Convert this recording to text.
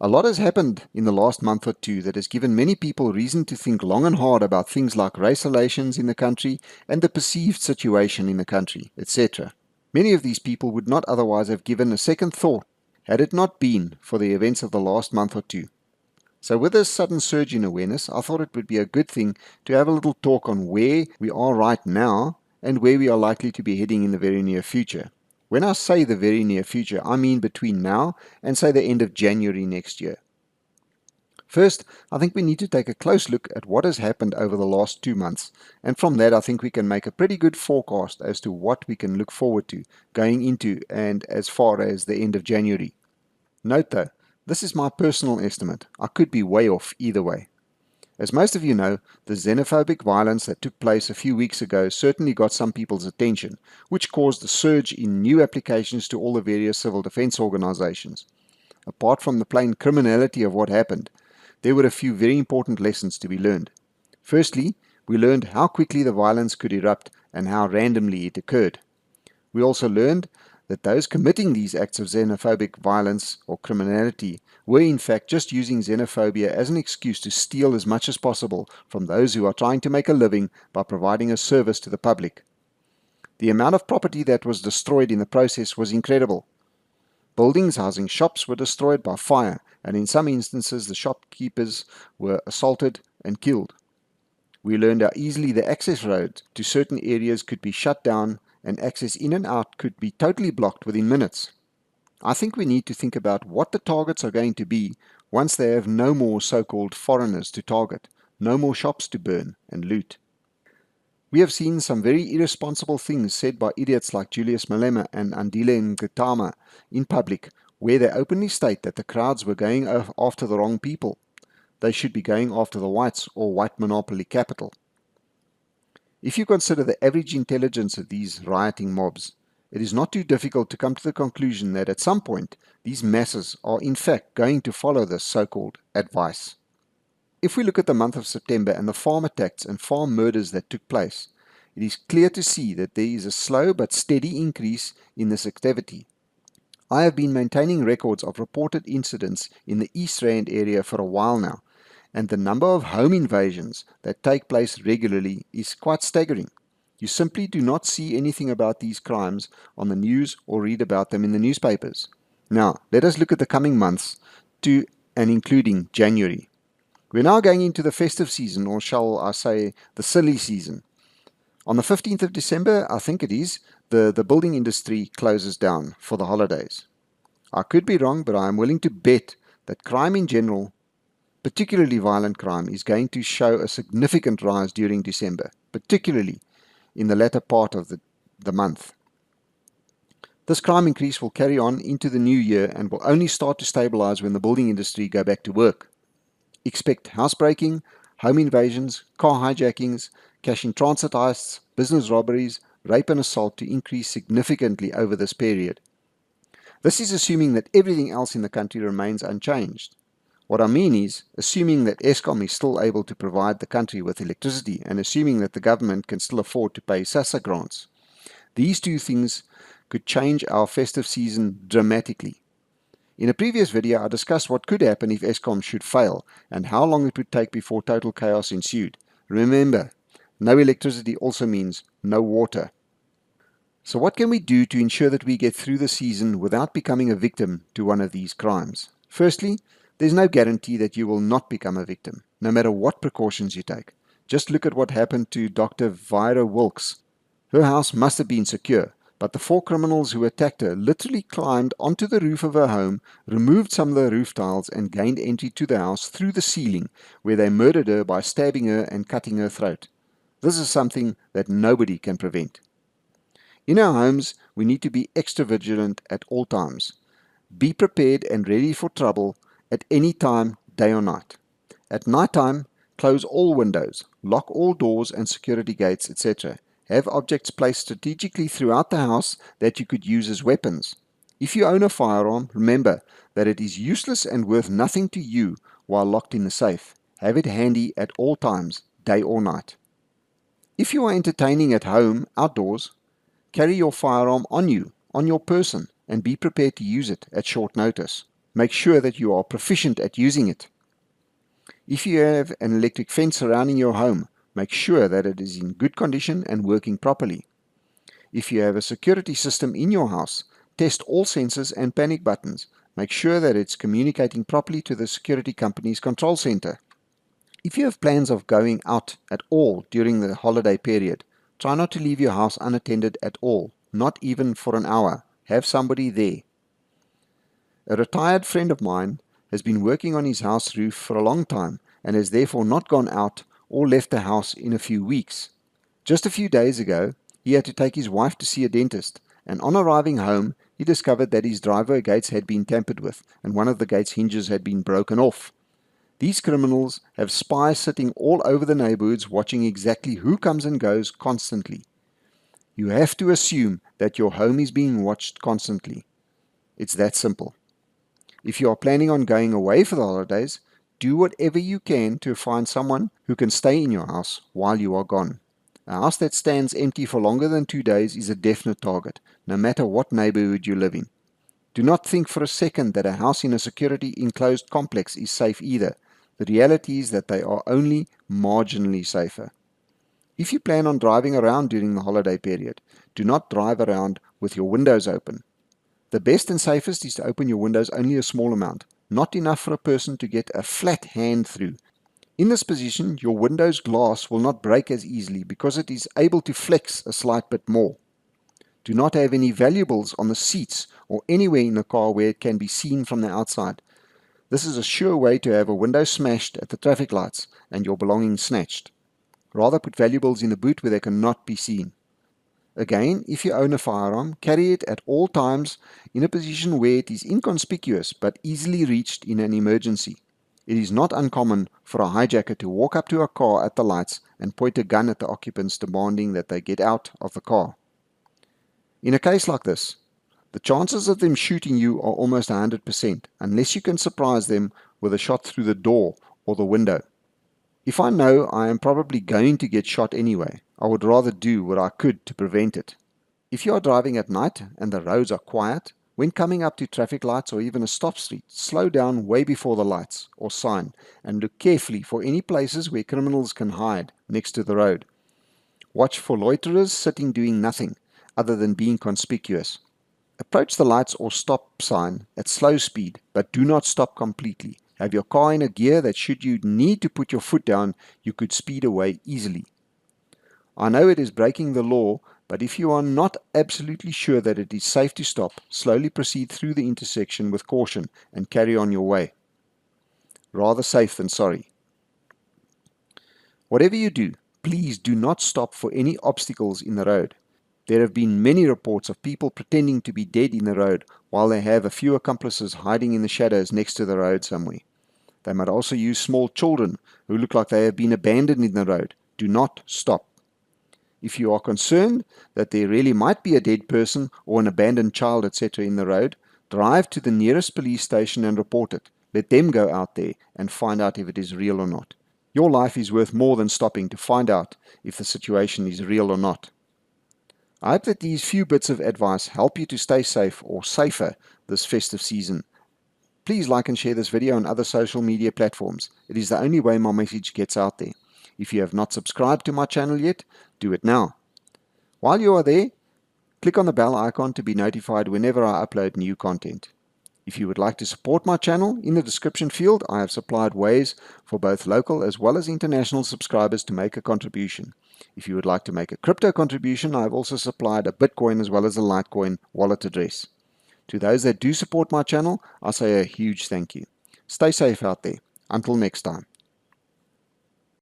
A lot has happened in the last month or two that has given many people reason to think long and hard about things like race relations in the country and the perceived situation in the country, etc. Many of these people would not otherwise have given a second thought had it not been for the events of the last month or two. So with this sudden surge in awareness, I thought it would be a good thing to have a little talk on where we are right now and where we are likely to be heading in the very near future. When I say the very near future, I mean between now and say the end of January next year. First, I think we need to take a close look at what has happened over the last 2 months, and from that I think we can make a pretty good forecast as to what we can look forward to going into and as far as the end of January. Note though, this is my personal estimate. I could be way off either way. As most of you know, the xenophobic violence that took place a few weeks ago certainly got some people's attention, which caused a surge in new applications to all the various civil defense organizations. Apart from the plain criminality of what happened, there were a few very important lessons to be learned. Firstly, we learned how quickly the violence could erupt and how randomly it occurred. We also learned that those committing these acts of xenophobic violence or criminality were in fact just using xenophobia as an excuse to steal as much as possible from those who are trying to make a living by providing a service to the public. The amount of property that was destroyed in the process was incredible. Buildings housing shops were destroyed by fire, and in some instances the shopkeepers were assaulted and killed. We learned how easily the access roads to certain areas could be shut down and access in and out could be totally blocked within minutes. I think we need to think about what the targets are going to be once they have no more so-called foreigners to target, no more shops to burn and loot. We have seen some very irresponsible things said by idiots like Julius Malema and Andile Ngutama in public, where they openly state that the crowds were going after the wrong people. They should be going after the whites or white monopoly capital. If you consider the average intelligence of these rioting mobs, it is not too difficult to come to the conclusion that at some point these masses are in fact going to follow this so-called advice. If we look at the month of September and the farm attacks and farm murders that took place, it is clear to see that there is a slow but steady increase in this activity. I have been maintaining records of reported incidents in the East Rand area for a while now, and the number of home invasions that take place regularly is quite staggering. You simply do not see anything about these crimes on the news or read about them in the newspapers. Now, let us look at the coming months to and including January. We're now going into the festive season, or shall I say the silly season. On the 15th of December, I think it is, the building industry closes down for the holidays. I could be wrong, but I am willing to bet that crime in general, particularly violent crime, is going to show a significant rise during December, particularly in the latter part of the month. This crime increase will carry on into the new year and will only start to stabilize when the building industry go back to work. Expect housebreaking, home invasions, car hijackings, cash in transit heists, business robberies, rape and assault to increase significantly over this period. This is assuming that everything else in the country remains unchanged. What I mean is, assuming that Eskom is still able to provide the country with electricity and assuming that the government can still afford to pay SASSA grants. These two things could change our festive season dramatically. In a previous video, I discussed what could happen if Eskom should fail and how long it would take before total chaos ensued. Remember, no electricity also means no water. So what can we do to ensure that we get through the season without becoming a victim to one of these crimes? Firstly, there's no guarantee that you will not become a victim, no matter what precautions you take. Just look at what happened to Dr. Vira Wilkes. Her house must have been secure, but the 4 criminals who attacked her literally climbed onto the roof of her home, removed some of the roof tiles, and gained entry to the house through the ceiling, where they murdered her by stabbing her and cutting her throat. This is something that nobody can prevent. In our homes, we need to be extra vigilant at all times. Be prepared and ready for trouble at any time, day or night. At night time, close all windows, lock all doors and security gates, etc. Have objects placed strategically throughout the house that you could use as weapons. If you own a firearm, remember that it is useless and worth nothing to you while locked in the safe. Have it handy at all times, day or night. If you are entertaining at home, outdoors, carry your firearm on you, on your person, and be prepared to use it at short notice. make sure that you are proficient at using it. If you have an electric fence surrounding your home, make sure that it is in good condition and working properly. If you have a security system in your house, test all sensors and panic buttons. Make sure that it's communicating properly to the security company's control center. If you have plans of going out at all during the holiday period, try not to leave your house unattended at all, not even for an hour. Have somebody there. A retired friend of mine has been working on his house roof for a long time and has therefore not gone out or left the house in a few weeks. Just a few days ago, he had to take his wife to see a dentist, and on arriving home, he discovered that his driveway gates had been tampered with and one of the gate's hinges had been broken off. These criminals have spies sitting all over the neighborhoods watching exactly who comes and goes constantly. You have to assume that your home is being watched constantly. It's that simple. If you are planning on going away for the holidays, do whatever you can to find someone who can stay in your house while you are gone. A house that stands empty for longer than 2 days is a definite target, no matter what neighborhood you live in. Do not think for a second that a house in a security enclosed complex is safe either. The reality is that they are only marginally safer. If you plan on driving around during the holiday period, do not drive around with your windows open. The best and safest is to open your windows only a small amount, not enough for a person to get a flat hand through. In this position, your window's glass will not break as easily because it is able to flex a slight bit more. Do not have any valuables on the seats or anywhere in the car where it can be seen from the outside. This is a sure way to have a window smashed at the traffic lights and your belongings snatched. Rather put valuables in the boot where they cannot be seen. Again, if you own a firearm, carry it at all times in a position where it is inconspicuous but easily reached in an emergency. It is not uncommon for a hijacker to walk up to a car at the lights and point a gun at the occupants demanding that they get out of the car. In a case like this, the chances of them shooting you are almost 100%, unless you can surprise them with a shot through the door or the window. If I know I am probably going to get shot anyway, I would rather do what I could to prevent it. If you are driving at night and the roads are quiet, when coming up to traffic lights or even a stop street, slow down way before the lights or sign and look carefully for any places where criminals can hide next to the road. Watch for loiterers sitting doing nothing other than being conspicuous. Approach the lights or stop sign at slow speed, but do not stop completely. Have your car in a gear that should you need to put your foot down, you could speed away easily. I know it is breaking the law, but if you are not absolutely sure that it is safe to stop, slowly proceed through the intersection with caution and carry on your way. Rather safe than sorry. Whatever you do, please do not stop for any obstacles in the road. There have been many reports of people pretending to be dead in the road while they have a few accomplices hiding in the shadows next to the road somewhere. They might also use small children who look like they have been abandoned in the road. Do not stop. If you are concerned that there really might be a dead person or an abandoned child, etc. in the road, drive to the nearest police station and report it. Let them go out there and find out if it is real or not. Your life is worth more than stopping to find out if the situation is real or not. I hope that these few bits of advice help you to stay safe or safer this festive season. Please like and share this video on other social media platforms. It is the only way my message gets out there. If you have not subscribed to my channel yet, do it now. While you are there, click on the bell icon to be notified whenever I upload new content. If you would like to support my channel, in the description field I have supplied ways for both local as well as international subscribers to make a contribution. If you would like to make a crypto contribution, I have also supplied a Bitcoin as well as a Litecoin wallet address. To those that do support my channel, I say a huge thank you. Stay safe out there. Until next time.